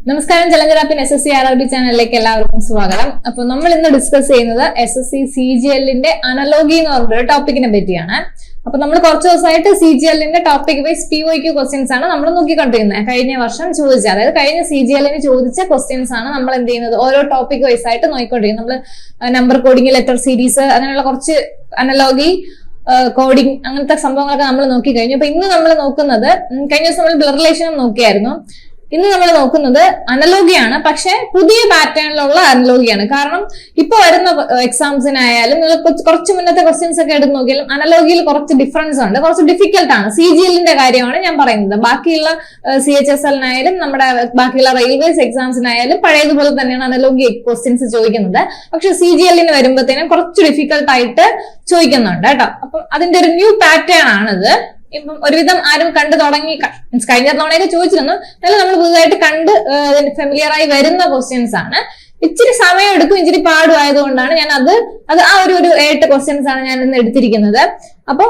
നമസ്കാരം, challenger ആപ്പിൻ SSC RRB ചാനലിലേക്ക് എല്ലാവർക്കും സ്വാഗതം. അപ്പൊ നമ്മൾ ഇന്ന് ഡിസ്കസ് ചെയ്യുന്നത് SSC CGLന്റെ അനലോഗി എന്ന് പറഞ്ഞൊരു ടോപ്പിക്കിനെ പറ്റിയാണ്. അപ്പൊ നമ്മൾ കുറച്ച് ദിവസമായിട്ട് CGLന്റെ ടോപ്പിക് വൈസ് POQ ക്വസ്റ്റ്യൻസ് ആണ് നമ്മൾ നോക്കിക്കൊണ്ടിരിക്കുന്നത്. കഴിഞ്ഞ വർഷം ചോദിച്ച, അതായത് കഴിഞ്ഞ CGLന് ചോദിച്ച ക്വസ്റ്റ്യൻസ് ആണ് നമ്മൾ എന്ത് ചെയ്യുന്നത്, ഓരോ ടോപ്പിക് വൈസ് ആയിട്ട് നോക്കിക്കൊണ്ടിരിക്കുന്നത്. നമ്മൾ നമ്പർ കോഡിംഗ്, ലെറ്റർ സീരീസ്, അങ്ങനെയുള്ള കുറച്ച് അനലോഗി കോഡിംഗ് അങ്ങനത്തെ സംഭവങ്ങളൊക്കെ നമ്മൾ നോക്കി കഴിഞ്ഞു. അപ്പൊ ഇന്ന് നമ്മൾ നോക്കുന്നത്, കഴിഞ്ഞ ദിവസം നമ്മൾ ബ്ലർ റിലേഷനും നോക്കിയായിരുന്നു. ഇന്ന് നമ്മൾ നോക്കുന്നത് അനലോഗിയാണ്, പക്ഷെ പുതിയ പാറ്റേണിലുള്ള അനലോഗിയാണ്. കാരണം ഇപ്പൊ വരുന്ന എക്സാംസിനായാലും നിങ്ങൾ കുറച്ച് മുന്നത്തെ ക്വസ്റ്റ്യൻസ് ഒക്കെ എടുത്ത് നോക്കിയാലും അനലോഗിയിൽ കുറച്ച് ഡിഫറൻസ് ഉണ്ട്, കുറച്ച് ഡിഫിക്കൽട്ട് ആണ്. CGLന്റെ കാര്യമാണ് ഞാൻ പറയുന്നത്. ബാക്കിയുള്ള CHSLനായാലും നമ്മുടെ ബാക്കിയുള്ള റെയിൽവേസ് എക്സാംസിനായാലും പഴയതുപോലെ തന്നെയാണ് അനലോഗി ക്വസ്റ്റ്യൻസ് ചോദിക്കുന്നത്. പക്ഷെ CGLന് വരുമ്പോഴത്തേനും കുറച്ച് ഡിഫിക്കൽട്ട് ആയിട്ട് ചോദിക്കുന്നുണ്ട് കേട്ടോ. അപ്പം അതിന്റെ ഒരു ന്യൂ പാറ്റേൺ ആണിത്. ഇപ്പം ഒരുവിധം ആരും കണ്ടു തുടങ്ങി, കഴിഞ്ഞ തവണയൊക്കെ ചോദിച്ചിരുന്നു, എന്നാലും നമ്മൾ പുതുതായിട്ട് കണ്ട് ഫെമിലിയർ ആയി വരുന്ന ക്വസ്റ്റ്യൻസ് ആണ്. ഇച്ചിരി സമയം എടുക്കും, ഇച്ചിരി പാടുമായതുകൊണ്ടാണ് ഞാൻ അത് ആ ഒരു 8 ക്വസ്റ്റ്യൻസ് ആണ് ഞാൻ ഇന്ന് എടുത്തിരിക്കുന്നത്. അപ്പൊ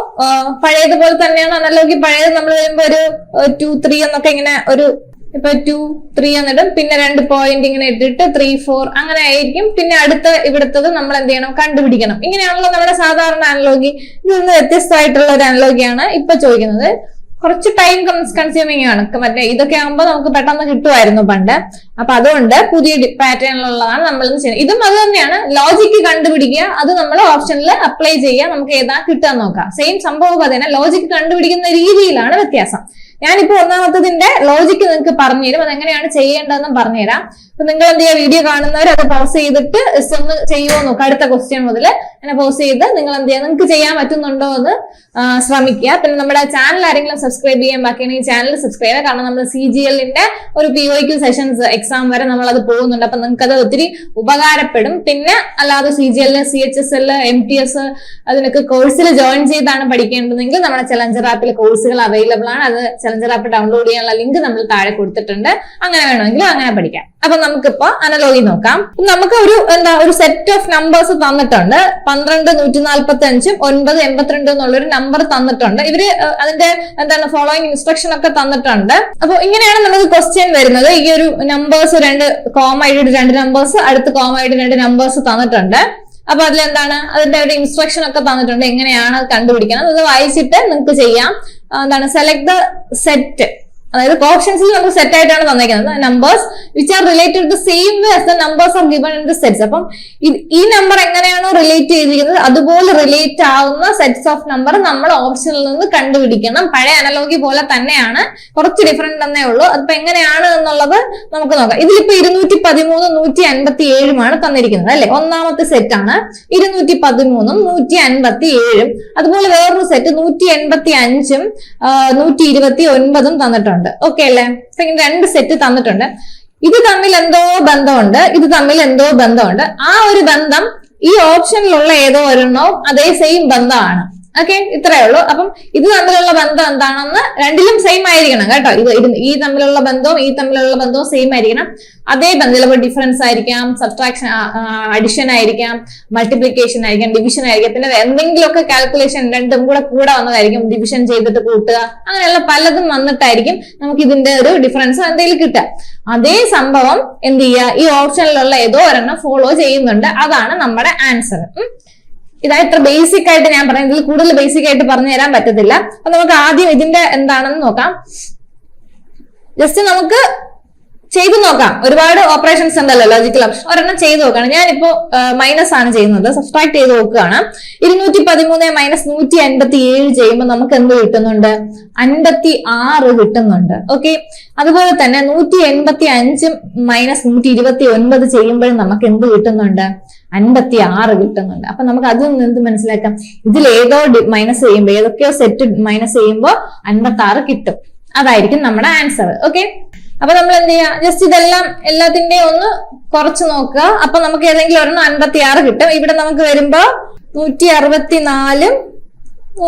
പഴയതുപോലെ തന്നെയാണ് അനലോഗി. പഴയത് നമ്മൾ വരുമ്പോ ഒരു 2, 3 എന്നൊക്കെ ഇങ്ങനെ ഒരു ഇപ്പൊ 2, 3 എന്നിടും, പിന്നെ 2 പോയിന്റ് ഇങ്ങനെ ഇട്ടിട്ട് 3, 4 അങ്ങനെ ആയിരിക്കും. പിന്നെ ഇവിടുത്തത് നമ്മൾ എന്ത് ചെയ്യണം, കണ്ടുപിടിക്കണം. ഇങ്ങനെയാണല്ലോ നമ്മുടെ സാധാരണ അനലോഗി. ഇതിൽ നിന്ന് വ്യത്യസ്തമായിട്ടുള്ള ഒരു അനലോഗിയാണ് ഇപ്പൊ ചോദിക്കുന്നത്. കുറച്ച് ടൈം കൺസ്യൂമിങ് ആണ്. മറ്റേ ഇതൊക്കെ ആകുമ്പോൾ നമുക്ക് പെട്ടെന്ന് കിട്ടുമായിരുന്നു പണ്ട്. അപ്പൊ അതുകൊണ്ട് പുതിയ പാറ്റേണിലുള്ളതാണ് നമ്മൾ ചെയ്യുന്നത്. ഇതും അത് തന്നെയാണ്. ലോജിക്ക് കണ്ടുപിടിക്കുക, അത് നമ്മൾ ഓപ്ഷനിൽ അപ്ലൈ ചെയ്യുക, നമുക്ക് ഏതാ കിട്ടാൻ നോക്കാം. സെയിം സംഭവം തന്നെ, ലോജിക്ക് കണ്ടുപിടിക്കുന്ന രീതിയിലാണ് വ്യത്യാസം. ഞാനിപ്പോ ഒന്നാമത്തതിന്റെ ലോജിക്ക് നിങ്ങൾക്ക് പറഞ്ഞുതരും, അതെങ്ങനെയാണ് ചെയ്യേണ്ടതെന്നും പറഞ്ഞുതരാം. അപ്പൊ നിങ്ങൾ എന്ത് ചെയ്യുക, വീഡിയോ കാണുന്നവർ അത് പോസ് ചെയ്തിട്ട് ഒന്ന് ചെയ്യുമോ നോക്കുക. അടുത്ത ക്വസ്റ്റ്യൻ മുതൽ അങ്ങനെ പോസ് ചെയ്ത് നിങ്ങൾ എന്ത് ചെയ്യുക, നിങ്ങൾക്ക് ചെയ്യാൻ പറ്റുന്നുണ്ടോ എന്ന് ശ്രമിക്കുക. പിന്നെ നമ്മുടെ ചാനൽ ആരെങ്കിലും സബ്സ്ക്രൈബ് ചെയ്യാൻ ബാക്കിയാണെങ്കിൽ ചാനൽ സബ്സ്ക്രൈബ് ചെയ്യുക. കാരണം നമ്മൾ CGLന്റെ ഒരു POQ സെഷൻസ് എക്സാം വരെ നമ്മൾ അത് പോകുന്നുണ്ട്. അപ്പൊ നിങ്ങൾക്ക് അത് ഒത്തിരി ഉപകാരപ്പെടും. പിന്നെ അല്ലാതെ CGL, CHSL, MTS അതിനൊക്കെ കോഴ്സിൽ ജോയിൻ ചെയ്താണ് പഠിക്കേണ്ടതെങ്കിൽ നമ്മുടെ ചലഞ്ചർ ആപ്പിൽ കോഴ്സുകൾ അവൈലബിൾ ആണ്. അത് ചലഞ്ചർ ആപ്പ് ഡൗൺലോഡ് ചെയ്യാനുള്ള ലിങ്ക് നമ്മൾ താഴെ കൊടുത്തിട്ടുണ്ട്. അങ്ങനെ വേണമെങ്കിലും അങ്ങനെ പഠിക്കാം. അപ്പൊ നമുക്കിപ്പോ അനലോഗി നോക്കാം. നമുക്ക് ഒരു സെറ്റ് ഓഫ് നമ്പേഴ്സ് തന്നിട്ടുണ്ട്. 12, 145, 9, 82 എന്നുള്ളൊരു നമ്പർ തന്നിട്ടുണ്ട്. ഇവര് അതിന്റെ ഫോളോയിങ് ഇൻസ്ട്രക്ഷൻ ഒക്കെ തന്നിട്ടുണ്ട്. അപ്പൊ ഇങ്ങനെയാണ് നമുക്ക് ക്വസ്റ്റ്യൻ വരുന്നത്. ഈ ഒരു നമ്പേഴ്സ് 2 കോമ ആയിട്ട് 2 നമ്പേഴ്സ്, അടുത്ത് കോമ ആയിട്ട് 2 നമ്പേഴ്സ് തന്നിട്ടുണ്ട്. അപ്പൊ അതിലെന്താണ്, അതിന്റെ ഒരു ഇൻസ്ട്രക്ഷൻ ഒക്കെ തന്നിട്ടുണ്ട്, എങ്ങനെയാണ് അത് കണ്ടുപിടിക്കണം. അത് വായിച്ചിട്ട് നിങ്ങൾക്ക് ചെയ്യാം. സെലക്ട് ദ സെറ്റ്, അതായത് ഓപ്ഷൻസിൽ നമുക്ക് സെറ്റ് ആയിട്ടാണ് തന്നിരിക്കുന്നത്. Numbers which are related the same way as the numbers are given in the sets. അപ്പം ഈ നമ്പർ എങ്ങനെയാണോ റിലേറ്റ് ചെയ്തിരിക്കുന്നത് അതുപോലെ റിലേറ്റ് ആവുന്ന സെറ്റ്സ് ഓഫ് നമ്പർ നമ്മൾ ഓപ്ഷനിൽ നിന്ന് കണ്ടുപിടിക്കണം. പഴയ അനലോഗി പോലെ തന്നെയാണ്, കുറച്ച് ഡിഫറെന്റ് എന്നേ ഉള്ളൂ. അതിപ്പോ എങ്ങനെയാണ് എന്നുള്ളത് നമുക്ക് നോക്കാം. ഇതിലിപ്പോ 213, 157 തന്നിരിക്കുന്നത് അല്ലെ. ഒന്നാമത്തെ സെറ്റ് ആണ് 213, 157. അതുപോലെ വേറൊരു സെറ്റ് 185, 129 തന്നിട്ടുണ്ട്. ഓക്കെ അല്ലേ. 2 സെറ്റ് തന്നിട്ടുണ്ട്. ഇത് തമ്മിൽ എന്തോ ബന്ധമുണ്ട്, ഇത് തമ്മിൽ എന്തോ ബന്ധമുണ്ട്. ആ ഒരു ബന്ധം ഈ ഓപ്ഷനിലുള്ള ഏതോ ഒരെണ്ണോ അതേ സെയിം ബന്ധമാണ്. ഓക്കെ, ഇത്രയേ ഉള്ളൂ. അപ്പം ഇത് തമ്മിലുള്ള ബന്ധം എന്താണെന്ന് രണ്ടിലും സെയിം ആയിരിക്കണം കേട്ടോ. ഈ തമ്മിലുള്ള ബന്ധവും ഈ തമ്മിലുള്ള ബന്ധവും സെയിം ആയിരിക്കണം. അതേ ബന്ധം, ചിലപ്പോൾ ഡിഫറൻസ് ആയിരിക്കാം, സബ്ട്രാക്ഷൻ, അഡിഷൻ ആയിരിക്കാം, മൾട്ടിപ്ലിക്കേഷൻ ആയിരിക്കാം, ഡിവിഷൻ ആയിരിക്കാം, പിന്നെ എന്തെങ്കിലുമൊക്കെ കാൽക്കുലേഷൻ രണ്ടും കൂടെ വന്നതായിരിക്കും. ഡിവിഷൻ ചെയ്തിട്ട് കൂട്ടുക, അങ്ങനെയുള്ള പലതും വന്നിട്ടായിരിക്കും നമുക്ക് ഇതിന്റെ ഒരു ഡിഫറൻസ് എന്തെങ്കിലും കിട്ടുക. അതേ സംഭവം എന്ത് ചെയ്യുക, ഈ ഓപ്ഷനിലുള്ള ഏതോ ഒരെണ്ണം ഫോളോ ചെയ്യുന്നുണ്ട്. അതാണ് നമ്മുടെ ആൻസർ. ഇതാ ഇത്ര ബേസിക് ആയിട്ട് ഞാൻ പറയുന്നത്. ഇതിൽ കൂടുതൽ ബേസിക് ആയിട്ട് പറഞ്ഞു തരാൻ പറ്റത്തില്ല. അപ്പൊ നമുക്ക് ആദ്യം ഇതിന്റെ എന്താണെന്ന് നോക്കാം. ജസ്റ്റ് നമുക്ക് ചെയ്തു നോക്കാം. ഒരുപാട് ഓപ്പറേഷൻസ് ഉണ്ടല്ലോ, ലോജിക്കൽ ഓപ്പറേഷൻ. ഒരെണ്ണം ചെയ്ത് നോക്കണം. ഞാനിപ്പോ മൈനസ് ആണ് ചെയ്യുന്നത്, സബ്ട്രാക്ട് ചെയ്ത് നോക്കുകയാണ്. 213 മൈനസ് 157 ചെയ്യുമ്പോൾ നമുക്ക് എന്ത് കിട്ടുന്നുണ്ട്, 56 കിട്ടുന്നുണ്ട്. ഓക്കെ, അതുപോലെ തന്നെ 185 മൈനസ് 129 ചെയ്യുമ്പോഴും നമുക്ക് എന്ത് കിട്ടുന്നുണ്ട്, 56 കിട്ടുന്നുണ്ട്. അപ്പൊ നമുക്ക് അതിൽ നിന്ന് എന്ത് മനസ്സിലാക്കാം, ഇതിൽ ഏതോ മൈനസ് ചെയ്യുമ്പോൾ, ഏതൊക്കെയോ സെറ്റ് മൈനസ് ചെയ്യുമ്പോൾ 56 കിട്ടും. അതായിരിക്കും നമ്മുടെ ആൻസർ. ഓക്കെ, അപ്പൊ നമ്മൾ എന്ത് ചെയ്യാം, ജസ്റ്റ് ഇതെല്ലാം എല്ലാത്തിന്റെയും ഒന്ന് കുറച്ച് നോക്കുക. അപ്പൊ നമുക്ക് ഏതെങ്കിലും ഒരെണ്ണം 56 കിട്ടും. ഇവിടെ നമുക്ക് വരുമ്പോ 164,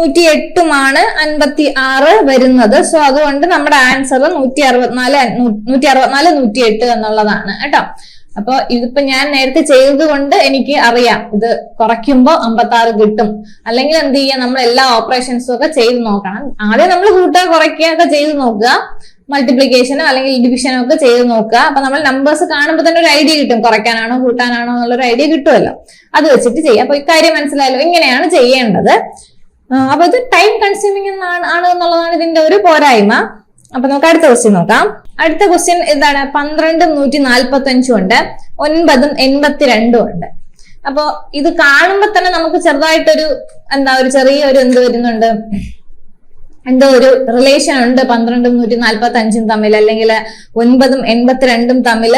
108 56 വരുന്നത്. സോ അതുകൊണ്ട് നമ്മുടെ ആൻസർ 164, 108 എന്നുള്ളതാണ് കേട്ടോ. അപ്പൊ ഇതിപ്പോ ഞാൻ നേരത്തെ ചെയ്തത് കൊണ്ട് എനിക്ക് അറിയാം ഇത് കുറയ്ക്കുമ്പോ 56 കിട്ടും. അല്ലെങ്കിൽ എന്ത് ചെയ്യാം, നമ്മൾ എല്ലാ ഓപ്പറേഷൻസും ഒക്കെ ചെയ്ത് നോക്കണം. ആദ്യം നമ്മൾ കൂട്ടുക കുറയ്ക്കുക ഒക്കെ ചെയ്ത് നോക്കുക. മൾട്ടിപ്ലിക്കേഷനോ അല്ലെങ്കിൽ ഡിവിഷനോ ഒക്കെ ചെയ്ത് നോക്കുക. അപ്പൊ നമ്മൾ നമ്പേഴ്സ് കാണുമ്പോൾ തന്നെ ഒരു ഐഡിയ കിട്ടും, കുറയ്ക്കാനാണോ കൂട്ടാനാണോ എന്നുള്ളൊരു ഐഡിയ കിട്ടുമല്ലോ. അത് വെച്ചിട്ട് ചെയ്യാം. അപ്പൊ ഇക്കാര്യം മനസ്സിലായല്ലോ, ഇങ്ങനെയാണ് ചെയ്യേണ്ടത്. അപ്പൊ ഇത് ടൈം കൺസ്യൂമിംഗ് ആണ് എന്നുള്ളതാണ് ഇതിന്റെ ഒരു പോരായ്മ. അപ്പൊ നമുക്ക് അടുത്ത ക്വസ്റ്റ്യൻ നോക്കാം. അടുത്ത ക്വസ്റ്റ്യൻ എന്താണ്? 12 145 ഉണ്ട്, 9 82 ഉണ്ട്. അപ്പൊ ഇത് കാണുമ്പോ തന്നെ നമുക്ക് ചെറുതായിട്ടൊരു ഒരു ചെറിയൊരു എന്ത് വരുന്നുണ്ട്, എന്തോ ഒരു റിലേഷൻ ഉണ്ട് 12 145 തമ്മിൽ, അല്ലെങ്കിൽ 9 82 തമ്മിൽ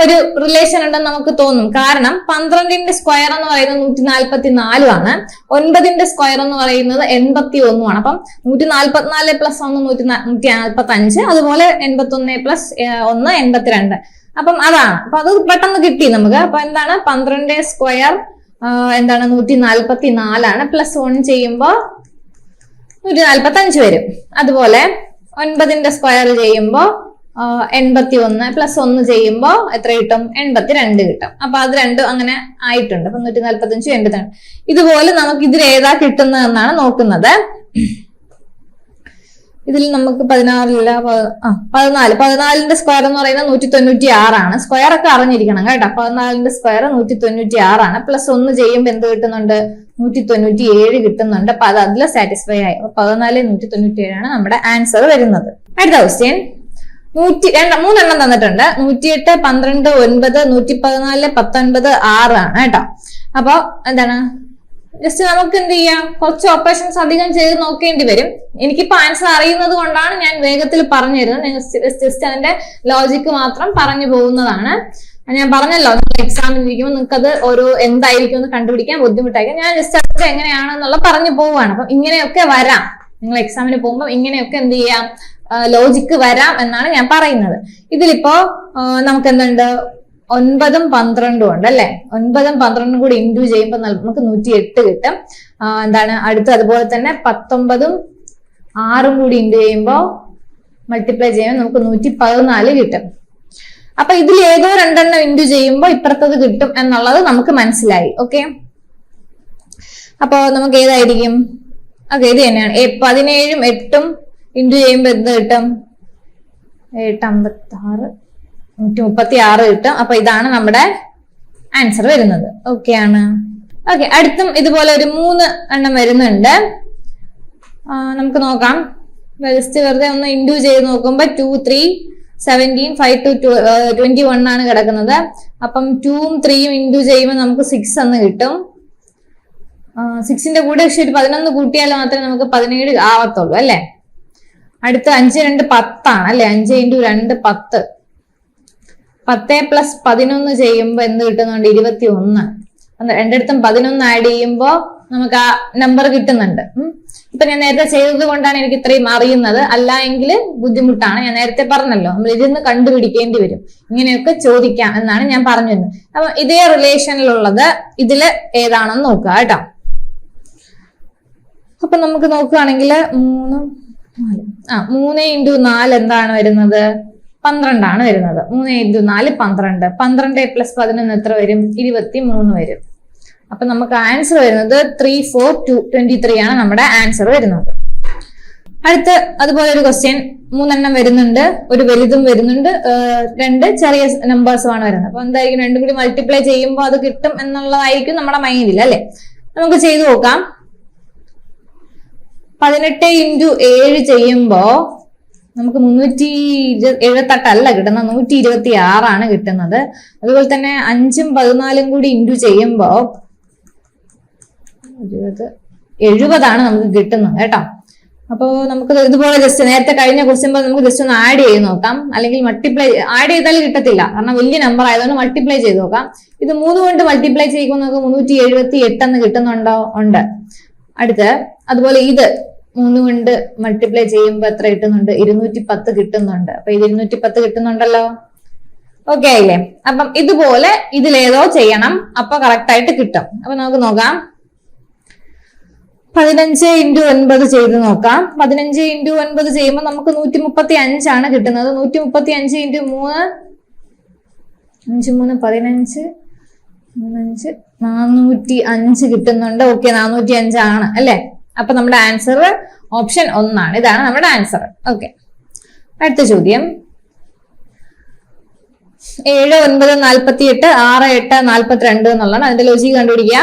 ഒരു റിലേഷൻ ഉണ്ടെന്ന് നമുക്ക് തോന്നും. കാരണം 12ന്റെ സ്ക്വയർ എന്ന് പറയുന്നത് 144 ആണ്, 9ന്റെ സ്ക്വയർ എന്ന് പറയുന്നത് 81 ആണ്. അപ്പം 144 പ്ലസ് 1 145, അതുപോലെ 81 പ്ലസ് 1 82. അപ്പം അതാണ്. അപ്പൊ അത് പെട്ടെന്ന് കിട്ടി നമുക്ക്. അപ്പൊ എന്താണ് 12 സ്ക്വയർ 144 ആണ്, പ്ലസ് 1 ചെയ്യുമ്പോ 145 വരും. അതുപോലെ 9ന്റെ സ്ക്വയർ ചെയ്യുമ്പോ 81 പ്ലസ് 1 ചെയ്യുമ്പോ എത്ര കിട്ടും? 82 കിട്ടും. അപ്പൊ അത് രണ്ടും അങ്ങനെ ആയിട്ടുണ്ട്. അപ്പൊ 145 82. ഇതുപോലെ നമുക്ക് ഇതിൽ ഏതാ കിട്ടുന്നതെന്നാണ് നോക്കുന്നത്. ഇതിൽ നമുക്ക് 14ന്റെ സ്ക്വയർ എന്ന് പറയുന്നത് 196 ആണ്. സ്ക്വയർ ഒക്കെ അറിഞ്ഞിരിക്കണം കേട്ടോ. 14ന്റെ സ്ക്വയർ 196 ആണ്, പ്ലസ് 1 ചെയ്യുമ്പോൾ എന്ത് കിട്ടുന്നുണ്ട്? 197 കിട്ടുന്നുണ്ട്. അപ്പൊ അത് അതിൽ സാറ്റിസ്ഫൈ ആയി. 14 197 ആണ് നമ്മുടെ ആൻസർ വരുന്നത്. അടുത്ത ക്വസ്റ്റ്യൻ 3 തന്നിട്ടുണ്ട്. 108 12 9 114 19 6 ആണ് കേട്ടോ. അപ്പൊ എന്താണ്, ജസ്റ്റ് നമുക്ക് എന്ത് ചെയ്യാം, കുറച്ച് ഓപ്പറേഷൻസ് അധികം ചെയ്ത് നോക്കേണ്ടി വരും. എനിക്കിപ്പോ ആൻസർ അറിയുന്നത് കൊണ്ടാണ് ഞാൻ വേഗത്തിൽ പറഞ്ഞു തരുന്നത്. ജസ്റ്റ് അതിന്റെ ലോജിക്ക് മാത്രം പറഞ്ഞു പോകുന്നതാണ്. ഞാൻ പറഞ്ഞല്ലോ, നിങ്ങൾ എക്സാമിന് ഇരിക്കുമ്പോൾ നിങ്ങൾക്ക് അത് ഒരു എന്തായിരിക്കും എന്ന് കണ്ടുപിടിക്കാൻ ബുദ്ധിമുട്ടായിരിക്കും. ഞാൻ ജസ്റ്റ് അത് എങ്ങനെയാണെന്നുള്ള പറഞ്ഞു പോവുകയാണ്. അപ്പൊ ഇങ്ങനെയൊക്കെ വരാം, നിങ്ങൾ എക്സാമിന് പോകുമ്പോൾ ഇങ്ങനെയൊക്കെ എന്ത് ചെയ്യാം, ലോജിക്ക് വരാം എന്നാണ് ഞാൻ പറയുന്നത്. ഇതിലിപ്പോ നമുക്ക് എന്തുണ്ട്, 9 12 ഉണ്ട് അല്ലെ. 9 12 കൂടി ഇൻറ്റു ചെയ്യുമ്പോൾ നമുക്ക് 108 കിട്ടും. അടുത്ത് അതുപോലെ തന്നെ 19 6 കൂടി ഇൻറ്റു ചെയ്യുമ്പോൾ മൾട്ടിപ്ലൈ ചെയ്യുമ്പോൾ നമുക്ക് 114 കിട്ടും. അപ്പൊ ഇതിൽ ഏതോ രണ്ടെണ്ണം ഇൻറ്റു ചെയ്യുമ്പോൾ ഇപ്പുറത്തത് കിട്ടും എന്നുള്ളത് നമുക്ക് മനസ്സിലായി. ഓക്കെ, അപ്പൊ നമുക്ക് ഏതായിരിക്കും? ഓക്കെ, ഇത് തന്നെയാണ്. 17 8 ഇൻറ്റു ചെയ്യുമ്പോൾ എന്ത് കിട്ടും? 8 56 136 കിട്ടും. അപ്പൊ ഇതാണ് നമ്മുടെ ആൻസർ വരുന്നത്. ഓക്കെ ആണ്. ഓക്കെ, അടുത്തും ഇതുപോലെ ഒരു 3 എണ്ണം വരുന്നുണ്ട്. നമുക്ക് നോക്കാം. ജസ്റ്റ് വെറുതെ ഒന്ന് ഇൻറ്റു ചെയ്ത് നോക്കുമ്പോ 2 3 17 5 2 21 ആണ് കിടക്കുന്നത്. അപ്പം 2ഉം 3ഉം ഇൻറ്റു ചെയ്യുമ്പോൾ നമുക്ക് 6 എന്ന് കിട്ടും. 6ന്റെ കൂടെ പക്ഷെ ഒരു 11 കൂട്ടിയാൽ മാത്രമേ നമുക്ക് 17 ആവത്തുള്ളൂ അല്ലെ. അടുത്ത 5 2 10 ആണ് അല്ലെ. 5 × 2 10. 10 പ്ലസ് 11 ചെയ്യുമ്പോൾ എന്ത് കിട്ടുന്നുണ്ട്? 21. രണ്ടിടത്തും 11 ആഡ് ചെയ്യുമ്പോൾ നമുക്ക് ആ നമ്പർ കിട്ടുന്നുണ്ട്. ഇപ്പൊ ഞാൻ നേരത്തെ ചെയ്തത് കൊണ്ടാണ് എനിക്ക് ഇത്രയും അറിയുന്നത്. അല്ല എങ്കിൽ ബുദ്ധിമുട്ടാണ്. ഞാൻ നേരത്തെ പറഞ്ഞല്ലോ, നമ്മൾ ഇരുന്ന് കണ്ടുപിടിക്കേണ്ടി വരും. ഇങ്ങനെയൊക്കെ ചോദിക്കാം എന്നാണ് ഞാൻ പറഞ്ഞു തരുന്നത്. അപ്പൊ ഇതേ റിലേഷനിലുള്ളത് ഇതില് ഏതാണെന്ന് നോക്കുക കേട്ടോ. അപ്പൊ നമുക്ക് നോക്കുകയാണെങ്കിൽ 3 × 4 എന്താണ് വരുന്നത്? 12 ആണ് വരുന്നത്. 3 × 4 12. 12 പ്ലസ് 11 എത്ര വരും? 23 വരും. അപ്പൊ നമുക്ക് ആൻസർ വരുന്നത് 3 4 23 ആണ് നമ്മുടെ ആൻസർ വരുന്നത്. അടുത്ത് അതുപോലെ ഒരു ക്വസ്റ്റ്യൻ 3 എണ്ണം വരുന്നുണ്ട്. ഒരു വലുതും വരുന്നുണ്ട്, 2 ചെറിയ നമ്പേഴ്സുമാണ് വരുന്നത്. അപ്പൊ എന്തായിരിക്കും? രണ്ടും കൂടി മൾട്ടിപ്ലൈ ചെയ്യുമ്പോൾ അത് കിട്ടും എന്നുള്ളതായിരിക്കും നമ്മുടെ മൈൻഡിൽ അല്ലെ. നമുക്ക് ചെയ്തു നോക്കാം. 18 × 7 ചെയ്യുമ്പോ നമുക്ക് 378 അല്ല കിട്ടുന്നത്, 126 ആണ് കിട്ടുന്നത്. അതുപോലെ തന്നെ 5ഉം 14ഉം കൂടി ഇൻറ്റു ചെയ്യുമ്പോ 70 ആണ് നമുക്ക് കിട്ടുന്നത് കേട്ടോ. അപ്പൊ നമുക്ക് ഇതുപോലെ ജസ്റ്റ് നേരത്തെ കഴിഞ്ഞ ക്വസ്റ്റ്യൻ പോലെ നമുക്ക് ജസ്റ്റ് ഒന്ന് ആഡ് ചെയ്ത് നോക്കാം. അല്ലെങ്കിൽ മൾട്ടിപ്ലൈ ആഡ് ചെയ്താൽ കിട്ടത്തില്ല, കാരണം വലിയ നമ്പർ ആയതുകൊണ്ട് മൾട്ടിപ്ലൈ ചെയ്ത് നോക്കാം. ഇത് 3 കൊണ്ട് മൾട്ടിപ്ലൈ ചെയ്യുമ്പോൾ നമുക്ക് 378 എന്ന് കിട്ടുന്നുണ്ടോ? ഉണ്ട്. അടുത്ത് അതുപോലെ ഇത് 3 കൊണ്ട് മൾട്ടിപ്ലൈ ചെയ്യുമ്പോൾ എത്ര കിട്ടുന്നുണ്ട്? 210 കിട്ടുന്നുണ്ട്. അപ്പൊ ഇത് 210 കിട്ടുന്നുണ്ടല്ലോ. ഓക്കെ ആയില്ലേ? അപ്പം ഇതുപോലെ ഇതിലേതോ ചെയ്യണം, അപ്പൊ കറക്റ്റ് ആയിട്ട് കിട്ടും. അപ്പൊ നമുക്ക് നോക്കാം. 15 × 9 ചെയ്ത് നോക്കാം. 15 × 9 ചെയ്യുമ്പോൾ നമുക്ക് 135 ആണ് കിട്ടുന്നത്. 135 × 3 5 3 15 405 കിട്ടുന്നുണ്ട്. ഓക്കെ, 405 ആണ് അല്ലെ. അപ്പൊ നമ്മുടെ ആൻസർ ഓപ്ഷൻ 1 ആണ്. ഇതാണ് നമ്മുടെ ആൻസർ. ഓക്കെ, അടുത്ത ചോദ്യം 7 9 48 6 8 42 എന്നുള്ളതാണ്. അതിന്റെ ലോജിക്ക് കണ്ടുപിടിക്കുക.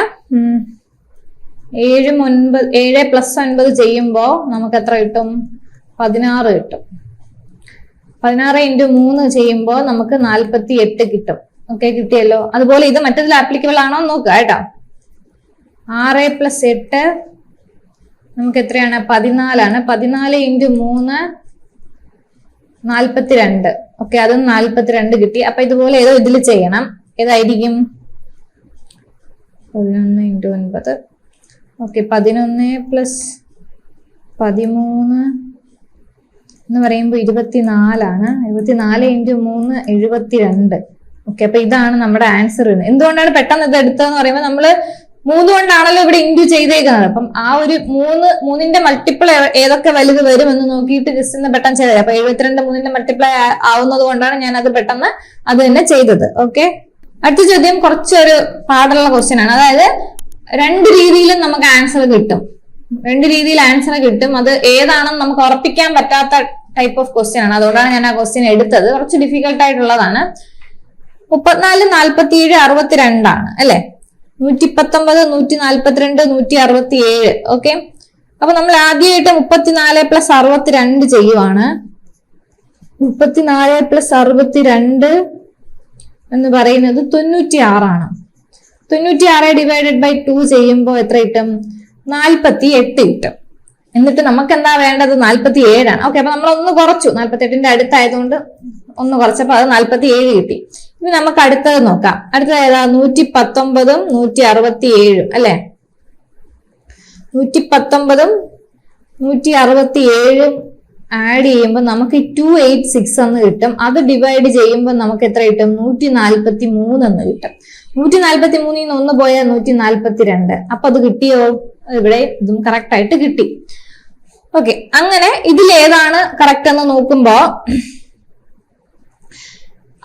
7 + 9 ചെയ്യുമ്പോ നമുക്ക് എത്ര കിട്ടും? 16 കിട്ടും. 16 × 3 ചെയ്യുമ്പോ നമുക്ക് 48 കിട്ടും. ഓക്കെ, കിട്ടിയല്ലോ. അതുപോലെ ഇത് മറ്റതിൽ ആപ്ലിക്കബിൾ ആണോ നോക്കുക കേട്ടോ. 6 + 8 നമുക്ക് എത്രയാണ്? 14 ആണ്. 14 × 3 42. ഓക്കെ, അതും 42 കിട്ടി. അപ്പൊ ഇതുപോലെ ഏതോ ഇതിൽ ചെയ്യണം. ഏതായിരിക്കും? 11 × 9. ഓക്കെ, 11 + 13 എന്ന് പറയുമ്പോൾ 24 ആണ്. 24 × 3 72. ഓക്കെ, അപ്പൊ ഇതാണ് നമ്മുടെ ആൻസർ. എന്തുകൊണ്ടാണ് പെട്ടെന്ന് ഇത് എടുത്തതെന്ന് പറയുമ്പോൾ നമ്മള് 3 കൊണ്ടാണല്ലോ ഇവിടെ ഇൻറ്റു ചെയ്തേക്കുന്നത്. അപ്പം ആ ഒരു 3ന്റെ മൾട്ടിപ്പിൾ ഏതൊക്കെ വലുത് വരും എന്ന് നോക്കിയിട്ട് ജസ്റ്റ് ഒന്ന് പെട്ടെന്ന് ചെയ്തത്. അപ്പൊ 72 3ന്റെ മൾട്ടിപ്ലൈ ആവുന്നത് കൊണ്ടാണ് ഞാൻ അത് പെട്ടെന്ന് അത് തന്നെ ചെയ്തത്. ഓക്കെ, അടുത്ത ചോദ്യം കുറച്ചൊരു പാടുള്ള ക്വസ്റ്റ്യൻ ആണ്. അതായത് 2 രീതിയിലും നമുക്ക് ആൻസർ കിട്ടും. 2 രീതിയിൽ ആൻസർ കിട്ടും. അത് ഏതാണെന്ന് നമുക്ക് ഉറപ്പിക്കാൻ പറ്റാത്ത ടൈപ്പ് ഓഫ് ക്വസ്റ്റ്യൻ ആണ്. അതുകൊണ്ടാണ് ഞാൻ ആ ക്വസ്റ്റ്യൻ എടുത്തത്. കുറച്ച് ഡിഫിക്കൽട്ട് ആയിട്ടുള്ളതാണ്. 34 47 62 ആണ് അല്ലെ. 119 142 167. ഓക്കെ, അപ്പൊ നമ്മൾ ആദ്യമായിട്ട് 34 + 62 ചെയ്യുവാണ്. 34 + 62 എന്ന് പറയുന്നത് 96 ആണ്. 96 / 2 ചെയ്യുമ്പോൾ എത്ര കിട്ടും? 48 കിട്ടും. എന്നിട്ട് നമുക്ക് എന്താ വേണ്ടത്? 47 ആണ്. ഓക്കെ, അപ്പൊ നമ്മൾ ഒന്ന് കുറച്ചു. 48ന്റെ അടുത്തായതുകൊണ്ട് ഒന്ന് കുറച്ചപ്പോ അത് 47 കിട്ടി. ഇനി നമുക്ക് അടുത്തത് നോക്കാം. അടുത്തത് ഏതാ? 119 167 അല്ലെ. 119 167 ആഡ് ചെയ്യുമ്പോൾ നമുക്ക് 286 എന്ന് കിട്ടും. അത് ഡിവൈഡ് ചെയ്യുമ്പോൾ നമുക്ക് എത്ര കിട്ടും? 143 എന്ന് കിട്ടും. 143 ന്ന് 1 പോയാൽ 142. അപ്പൊ അത് കിട്ടിയോ? ഇവിടെ ഇതും കറക്റ്റ് ആയിട്ട് കിട്ടി. ഓക്കെ, അങ്ങനെ ഇതിൽ ഏതാണ് കറക്റ്റ് എന്ന് നോക്കുമ്പോ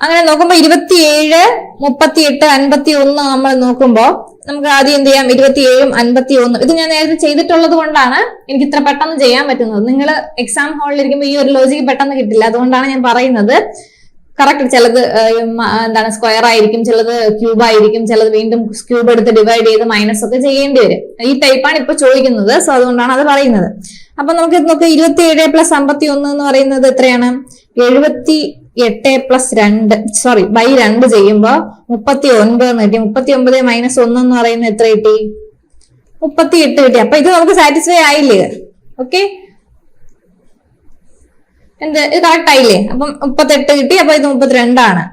27 38 51 നമ്മൾ നോക്കുമ്പോ നമുക്ക് ആദ്യം എന്ത് ചെയ്യാം? 27 51. ഇത് ഞാൻ നേരത്തെ ചെയ്തിട്ടുള്ളത് കൊണ്ടാണ് എനിക്ക് ഇത്ര പെട്ടെന്ന് ചെയ്യാൻ പറ്റുന്നത്. നിങ്ങൾ എക്സാം ഹാളിൽ ഇരിക്കുമ്പോൾ ഈ ഒരു ലോജിക്ക് പെട്ടെന്ന് കിട്ടില്ല. അതുകൊണ്ടാണ് ഞാൻ പറയുന്നത്. കറക്റ്റ് ചിലത് എന്താണ് സ്ക്വയർ ആയിരിക്കും, ചിലത് ക്യൂബ് ആയിരിക്കും, ചിലത് വീണ്ടും ക്യൂബ് എടുത്ത് ഡിവൈഡ് ചെയ്ത് മൈനസ് ഒക്കെ ചെയ്യേണ്ടി വരും. ഈ ടൈപ്പാണ് ഇപ്പൊ ചോദിക്കുന്നത്. സോ അതുകൊണ്ടാണ് അത് പറയുന്നത്. അപ്പൊ നമുക്ക് നോക്കാം. 27 + 51 എന്ന് പറയുന്നത് എത്രയാണ്? 78 + 2 ചെയ്യുമ്പോ 39 കിട്ടി. 39 - 1 എന്ന് പറയുന്നത് എത്ര കിട്ടി? 38 കിട്ടി. അപ്പൊ ഇത് നമുക്ക് സാറ്റിസ്ഫൈ ആയില്ലേ? ഓക്കെ, ഇത് കറക്റ്റ് ആയില്ലേ? അപ്പം 38 കിട്ടി. അപ്പൊ ഇത് 32 ആണ്.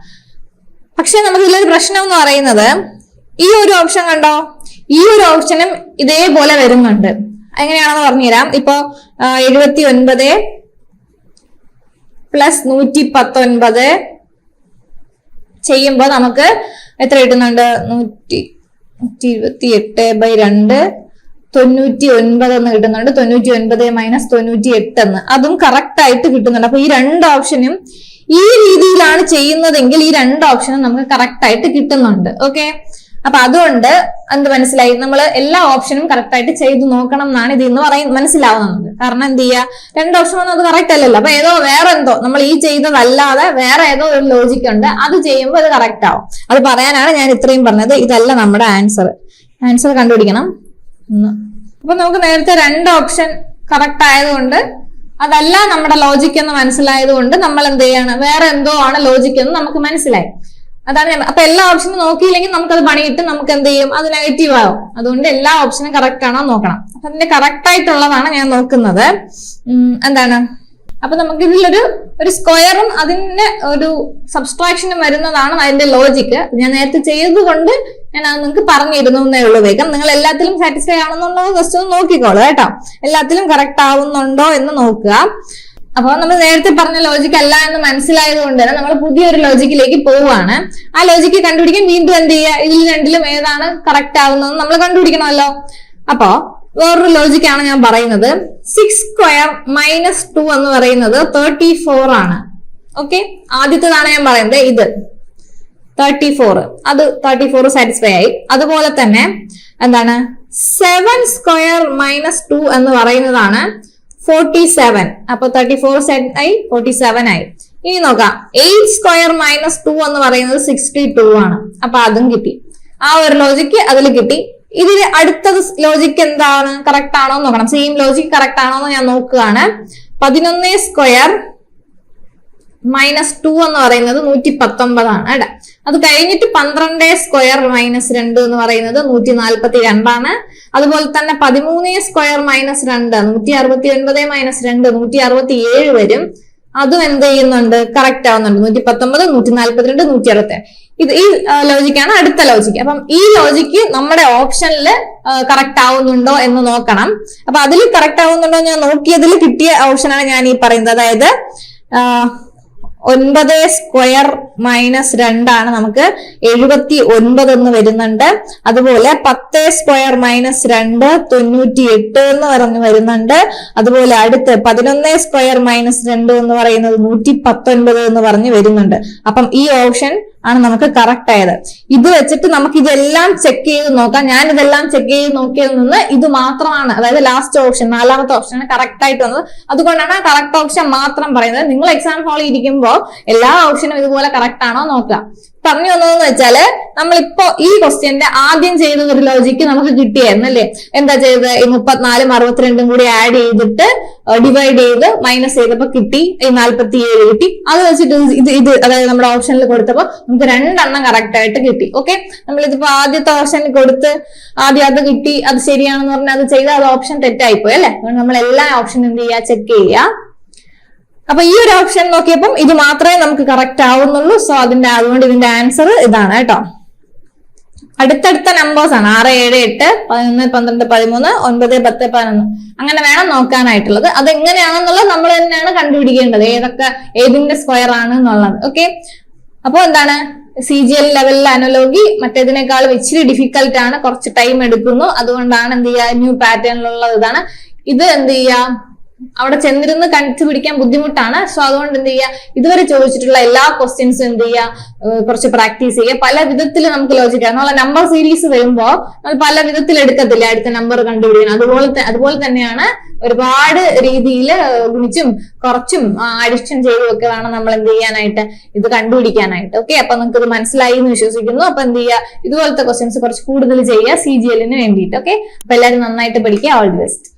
പക്ഷെ നമുക്ക് ഇതിലൊരു പ്രശ്നം എന്ന് പറയുന്നത്, ഈ ഒരു ഓപ്ഷൻ കണ്ടോ? ഈ ഒരു ഓപ്ഷനും ഇതേപോലെ വരുന്നുണ്ട്. എങ്ങനെയാണെന്ന് പറഞ്ഞുതരാം. ഇപ്പൊ 79 + 119 ചെയ്യുമ്പോ നമുക്ക് എത്ര കിട്ടുന്നുണ്ട്? 128/2 99 എന്ന് കിട്ടുന്നുണ്ട്. 99 - 98 എന്ന്, അതും കറക്റ്റ് ആയിട്ട് കിട്ടുന്നുണ്ട്. അപ്പൊ ഈ 2 ഓപ്ഷനും ഈ രീതിയിലാണ് ചെയ്യുന്നതെങ്കിൽ ഈ 2 ഓപ്ഷനും നമുക്ക് കറക്റ്റ് ആയിട്ട് കിട്ടുന്നുണ്ട്. ഓക്കെ, അപ്പൊ അതുകൊണ്ട് എന്ത് മനസ്സിലായി? നമ്മൾ എല്ലാ ഓപ്ഷനും കറക്റ്റ് ആയിട്ട് ചെയ്തു നോക്കണം എന്നാണ് ഇതിൽ നിന്ന് മനസ്സിലാവുന്നത്. കാരണം എന്ത് ചെയ്യുക? 2 ഓപ്ഷൻ ഒന്നും അത് കറക്റ്റ് അല്ലല്ലോ. അപ്പൊ വേറെ എന്തോ നമ്മൾ ഈ ചെയ്തതല്ലാതെ വേറെ ഏതോ ഒരു ലോജിക് ഉണ്ട്. അത് ചെയ്യുമ്പോൾ അത് കറക്റ്റ് ആവും. അത് പറയാനാണ് ഞാൻ ഇത്രയും പറഞ്ഞത്. ഇതല്ല നമ്മുടെ ആൻസർ കണ്ടുപിടിക്കണം. അപ്പൊ നമുക്ക് നേരത്തെ 2 ഓപ്ഷൻ കറക്റ്റ് ആയതുകൊണ്ട് അതല്ല നമ്മുടെ ലോജിക് എന്ന് മനസ്സിലായത് കൊണ്ട് നമ്മൾ എന്ത് ചെയ്യാണ്? വേറെ എന്തോ ആണ് ലോജിക് എന്ന് നമുക്ക് മനസ്സിലായി. അതാണ് ഞാൻ. അപ്പൊ എല്ലാ ഓപ്ഷനും നോക്കിയില്ലെങ്കിൽ നമുക്കത് പണിയിട്ട് നമുക്ക് എന്ത് ചെയ്യും? അത് നെഗറ്റീവ് ആവും. അതുകൊണ്ട് എല്ലാ ഓപ്ഷനും കറക്റ്റ് ആണോ നോക്കണം. അപ്പൊ അതിന്റെ കറക്റ്റ് ആയിട്ടുള്ളതാണ് ഞാൻ നോക്കുന്നത്. എന്താണ്? അപ്പൊ നമുക്ക് ഇതിലൊരു സ്ക്വയറും അതിന്റെ ഒരു സബ്സ്ട്രാക്ഷനും വരുന്നതാണ് അതിന്റെ ലോജിക്ക്. ഞാൻ നേരത്തെ ചെയ്തതുകൊണ്ട് ഞാൻ അത് നിങ്ങൾക്ക് പറഞ്ഞിരുന്നു എന്നേ ഉള്ളൂ. വേഗം നിങ്ങൾ എല്ലാത്തിലും സാറ്റിസ്ഫൈ ആണെന്നുള്ളത് ജസ്റ്റ് ഒന്ന് നോക്കിക്കോളൂ കേട്ടോ. എല്ലാത്തിലും കറക്റ്റ് ആവുന്നുണ്ടോ എന്ന് നോക്കുക. അപ്പൊ നമ്മൾ നേരത്തെ പറഞ്ഞ ലോജിക്ക് അല്ല എന്ന് മനസ്സിലായത് കൊണ്ട് തന്നെ നമ്മൾ പുതിയൊരു ലോജിക്കിലേക്ക് പോവുകയാണ്. ആ ലോജിക്ക് കണ്ടുപിടിക്കാൻ വീണ്ടും എന്ത് ചെയ്യുക? ഇതിൽ രണ്ടിലും ഏതാണ് കറക്റ്റ് ആവുന്നത് നമ്മൾ കണ്ടുപിടിക്കണമല്ലോ. അപ്പോ വേറൊരു ലോജിക്കാണ് ഞാൻ പറയുന്നത്. 6² - 2 എന്ന് പറയുന്നത് 34 ആണ്. ഓക്കെ, ആദ്യത്തേതാണ് ഞാൻ പറയുന്നത്. ഇത് 34, അത് 34 സാറ്റിസ്ഫൈ ആയി. അതുപോലെ തന്നെ എന്താണ് 7² - 2 എന്ന് പറയുന്നതാണ് 47. അപ്പൊ 34 സെറ്റ് ആയി 47 ആയി. ഇനി നോക്കാം 8 സ്ക്വയർ മൈനസ് 2 എന്ന് പറയുന്നത് 62 ആണ്. അപ്പൊ അതും കിട്ടി. ആ ഒരു ലോജിക്ക് അതിൽ കിട്ടി. ഇതിന് അടുത്തത് ലോജിക്ക് എന്താണ്, കറക്റ്റ് ആണോ എന്ന് നോക്കണം. സെയിം ലോജിക്ക് കറക്റ്റ് ആണോ എന്ന് ഞാൻ നോക്കുകയാണ്. 11 സ്ക്വയർ മൈനസ് 2 എന്ന് പറയുന്നത് 119 ആണ് കേട്ടോ. അത് കഴിഞ്ഞിട്ട് 12 സ്ക്വയർ മൈനസ് 2 എന്ന് പറയുന്നത് 142 ആണ്. അതുപോലെ തന്നെ 13 സ്ക്വയർ മൈനസ് 2 169 മൈനസ് 2 167 വരും. അതും എന്ത് ചെയ്യുന്നുണ്ട്, കറക്റ്റ് ആവുന്നുണ്ട്. 119 142 167. ഇത് ഈ ലോജിക്കാണ് അടുത്ത ലോജിക്ക്. അപ്പം ഈ ലോജിക്ക് നമ്മുടെ ഓപ്ഷനിൽ കറക്റ്റ് ആവുന്നുണ്ടോ എന്ന് നോക്കണം. അപ്പൊ അതിൽ കറക്റ്റ് ആവുന്നുണ്ടോ ഞാൻ നോക്കിയതിൽ കിട്ടിയ ഓപ്ഷനാണ് ഞാൻ ഈ പറയുന്നത്. അതായത് 9 സ്ക്വയർ മൈനസ് 2 ആണ് നമുക്ക് 79 എന്ന് വരുന്നുണ്ട്. അതുപോലെ 10 സ്ക്വയർ മൈനസ് 2 98 എന്ന് പറഞ്ഞു വരുന്നുണ്ട്. അതുപോലെ അടുത്ത് 11 സ്ക്വയർ മൈനസ് 2 എന്ന് പറയുന്നത് 119 എന്ന് പറഞ്ഞു വരുന്നുണ്ട്. അപ്പം ഈ ഓപ്ഷൻ ആണ് നമുക്ക് കറക്റ്റ് ആയത്. ഇത് വെച്ചിട്ട് നമുക്ക് ഇതെല്ലാം ചെക്ക് ചെയ്ത് നോക്കാം. ഞാൻ ഇതെല്ലാം ചെക്ക് ചെയ്ത് നോക്കിയതിൽ നിന്ന് ഇത് മാത്രമാണ്, അതായത് ലാസ്റ്റ് ഓപ്ഷൻ 4ാമത്തെ ഓപ്ഷനാണ് കറക്റ്റ് ആയിട്ട് വന്നത്. അതുകൊണ്ടാണ് കറക്റ്റ് ഓപ്ഷൻ മാത്രം പറയുന്നത്. നിങ്ങൾ എക്സാം ഹാളിൽ ഇരിക്കുമ്പോൾ എല്ലാ ഓപ്ഷനും ഇതുപോലെ കറക്റ്റ് ആണോ നോക്കുക. പറഞ്ഞു വന്നതെന്ന് വെച്ചാല് നമ്മളിപ്പോ ഈ ക്വസ്റ്റ്യന്റെ ആദ്യം ചെയ്ത ഒരു ലോജിക്ക് നമുക്ക് കിട്ടിയായിരുന്നു അല്ലേ. എന്താ ചെയ്തത്, ഈ 34 62 കൂടി ആഡ് ചെയ്തിട്ട് ഡിവൈഡ് ചെയ്ത് മൈനസ് ചെയ്തപ്പോ കിട്ടി 47 കിട്ടി. അത് വെച്ചിട്ട് ഇത് അതായത് നമ്മുടെ ഓപ്ഷനിൽ കൊടുത്തപ്പോ നമുക്ക് 2 കറക്റ്റ് ആയിട്ട് കിട്ടി. ഓക്കെ, നമ്മളിതിപ്പോ ആദ്യത്തെ ഓപ്ഷനിൽ കൊടുത്ത് ആദ്യം അത് കിട്ടി, അത് ശരിയാണെന്ന് പറഞ്ഞാൽ അത് ചെയ്താൽ അത് ഓപ്ഷൻ തെറ്റായിപ്പോയി അല്ലെ. അതുകൊണ്ട് നമ്മൾ എല്ലാ ഓപ്ഷനും എന്ത് ചെയ്യുക, ചെക്ക് ചെയ്യുക. അപ്പൊ ഈ ഒരു ഓപ്ഷൻ നോക്കിയപ്പം ഇത് മാത്രമേ നമുക്ക് കറക്റ്റ് ആവുന്നുള്ളൂ. സോ അതുകൊണ്ട് ഇതിന്റെ ആൻസർ ഇതാണ് കേട്ടോ. അടുത്തടുത്ത നമ്പേഴ്സ് ആണ് 6 7 8 11 12 13 9 10 11 അങ്ങനെ വേണം നോക്കാനായിട്ടുള്ളത്. അതെങ്ങനെയാണെന്നുള്ളത് നമ്മൾ തന്നെയാണ് കണ്ടുപിടിക്കേണ്ടത്, ഏതിന്റെ സ്ക്വയർ ആണ് എന്നുള്ളത്. ഓക്കെ, അപ്പൊ എന്താണ് CGL ലെവലിൽ അനലോഗി മറ്റേതിനേക്കാളും ഇച്ചിരി ഡിഫിക്കൽട്ട് ആണ്, കുറച്ച് ടൈം എടുക്കുന്നു. അതുകൊണ്ടാണ് എന്ത് ചെയ്യുക, ന്യൂ പാറ്റേണിലുള്ളത് ഇതാണ്. ഇത് എന്ത് ചെയ്യുക, അവിടെ ചെന്നിരുന്ന് കണ്ടുപിടിക്കാൻ ബുദ്ധിമുട്ടാണ്. സോ അതുകൊണ്ട് എന്ത് ചെയ്യുക, ഇതുവരെ ചോദിച്ചിട്ടുള്ള എല്ലാ ക്വസ്റ്റ്യൻസും എന്ത് ചെയ്യുക, കുറച്ച് പ്രാക്ടീസ് ചെയ്യുക. പല വിധത്തിൽ നമുക്ക് ലോജിക്കാം. നമ്മളെ നമ്പർ സീരീസ് വരുമ്പോൾ നമ്മൾ പല വിധത്തിൽ എടുക്കത്തില്ല അടുത്ത നമ്പർ കണ്ടുപിടിക്കണം. അതുപോലെ തന്നെയാണ് ഒരുപാട് രീതിയിൽ ഗുണിച്ചും കുറച്ചും അഡിഷൻ ചെയ്തും ഒക്കെ വേണം നമ്മൾ എന്ത് ചെയ്യാനായിട്ട്, ഇത് കണ്ടുപിടിക്കാനായിട്ട്. ഓക്കെ, അപ്പൊ നിങ്ങൾക്ക് ഇത് മനസ്സിലായി എന്ന് വിശ്വസിക്കുന്നു. അപ്പൊ എന്ത് ചെയ്യുക, ഇതുപോലത്തെ ക്വസ്റ്റ്യൻസ് കുറച്ച് കൂടുതൽ ചെയ്യുക CGL-ന് വേണ്ടിയിട്ട്. ഓക്കെ, അപ്പൊ എല്ലാവരും നന്നായിട്ട് പഠിക്കുക. All the best.